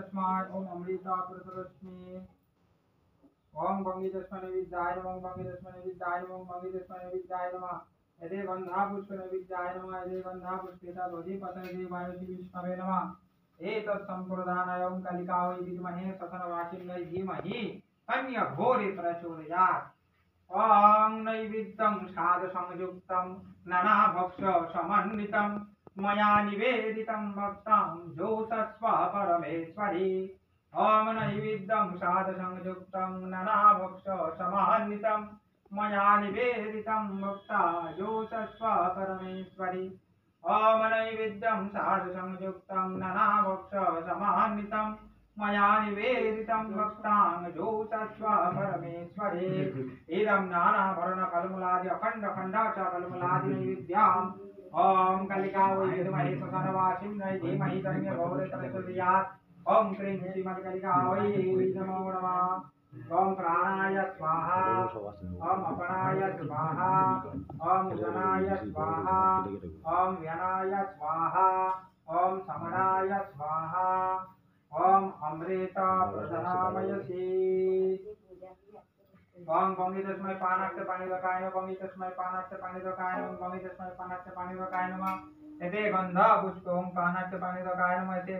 तस्मात् ओम अमृता पुरुषरश्मि ओम भंगी तस्मै विद्याय नमः भंगी तस्मै विद्याय नमः भंगी तस्मै विद्याय नमः यदे बंधा पुष्पे विद्याय नमः यदे बंधा पुष्पेता बोधि पतये देवाय विष्णवे नमः एतत् संप्रदानाय ओम कलिका वै विद्महे सतनवासिन्यै धीमहि अन्य घोरे प्रचोदयात् ओम नैवेद्यं साध संयुक्तं नानाभक्ष समन्वितं मया निवेदितं भक्तां जोषस्व परमेश्वरी ओम नैवेद्यं साध संयुक्तं नानाभक्ष समन्वितं मया निवेदितं भक्ता जोषस्व परमेश्वरी ओम नैवेद्यं साध संयुक्तं नानाभक्ष समन्वितं मया निवेदितं भक्तां जोषस्व परमेश्वरे इदं नानाभरण फलमूलादि अखंड खंडाचलमूलादि नैवेद्याम् ओम कलिका वै विद्महे सतनवासिन्यै धीमहि तन्नो भवते प्रचोदयात् ओम क्रीं श्रीमद्कलिका वै नमो नमः ओम प्राणाय स्वाहा ओम अपनाय स्वाहा ओम जनाय स्वाहा ओम व्यनाय स्वाहा ओम समनाय स्वाहा ओम अमृता प्रदनामयसी ओम गंगे तस्मै पानाक्ष पाणी रकाय गंगे तस्मै पानाक्ष पाणी रकाय गंगे तस्मै पानाक्ष पाणी रकाय नमः यते गंधा पुष्प ओम पानाक्ष पाणी रकाय नमः यते